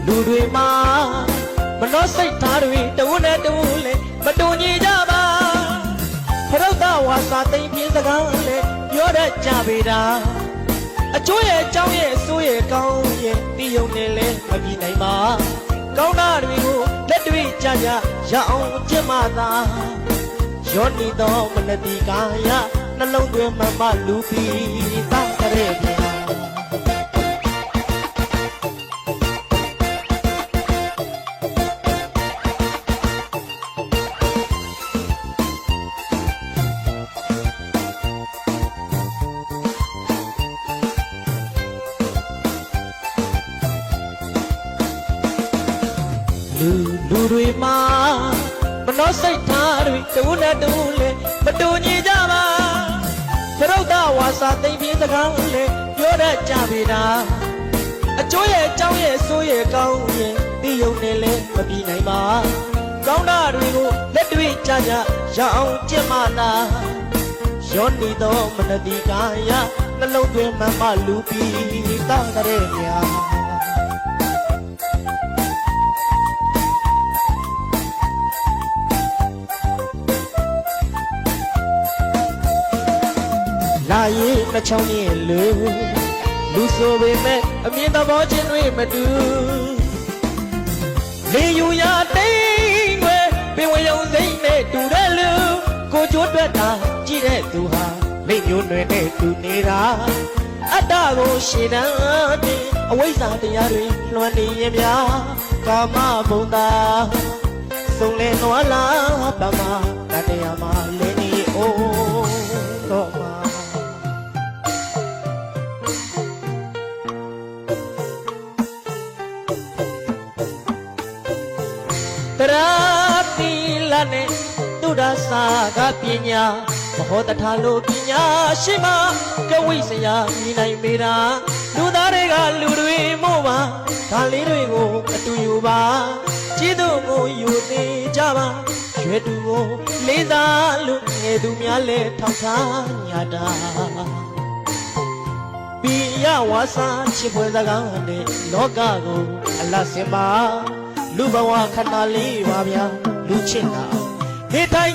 လူတွေမှာမနှောစိတ်ထားတွေတဝန်းနဲ့တဝန်းလေမတူညီကြပါခရုတ်တဝါစာသိမ့်ပြင်းစကားလေပြောတတ်ကြပေတာအကျိုးရဲ့အကြောင်းရဲ့အဆိုးရဲ့ကောင်းရဲ့တိယုံနဲ့လဲမပြီးနိုင်ပါကောင်းတာတွေကိုလက်တွေ့ကြကြရအောင်ကျင့်မှသာရောနေတော့မနတိကာယနှလုံးသွင်းမှမလူပြီးတတ်တဲ့ဗျာလူတွေမှာမနှောစိတ်ထားတွေတဝန်းနဲ့တဝန်းလေမတူညီကြပါခရုတ်တဝါစာသိမ့်ပြင်းစကားလေပြောတတ်ကြပေတာအကျိုးရဲ့အကြောင်းရဲ့အဆိုးရဲ့ကောင်းရဲ့ဒီယုံနဲ့လဲမပြီးနိုင်ပါကောင်းတာတွေကိုလက်တွေ့ကြကြရအောင်ကျင့်မှသာရောနေတော့မနတိကာယနှလုံးသွင်းမှမလူပြီးတတ်တဲ့ဗျာလာရေးနှစ်ချောင်းနဲ့လူဆိုပေမဲ့အမြင်သဘောချင်းတွေမတူလေယူရတိမ်ွယ်ပင်ဝယုံစိမ့်နဲ့တူတဲ့လူကိုကြိုးတွက်တာကြည့်တဲ့သူဟာလိတ်မျိုးတွေနဲ့တူနေတာအတ္တကိုရှင်းတန်းတင်အဝိဇ္ဇာတရားတွေလွှမ်းနေရင်များကာမဘုံသာစုံလင်သွားလာပါမတတရားမှာလင်းနေအိုးတော့တရာတိလနဲ့တုဒ္ဒစာကပညာမဟောတထာလိုပညာရှိမှကဝိစရာမြည်နိုင်ပေတာလူသားတွေကလူတွေမို့ပါဒါလေးတွေကိုအတူယူပါကျေးဇူးကိုယူနေကြပါရွယ်သူကိုလေးစားလို့ငယ်သူများလဲထောက်ထားညာတာပိယဝါစာချစ်ဖွယ်စကားနဲ့လောကကိုအလတ်စင်ပါလူဘဝခဏလေးပါဗျာလူချစ်တာနေထိုင်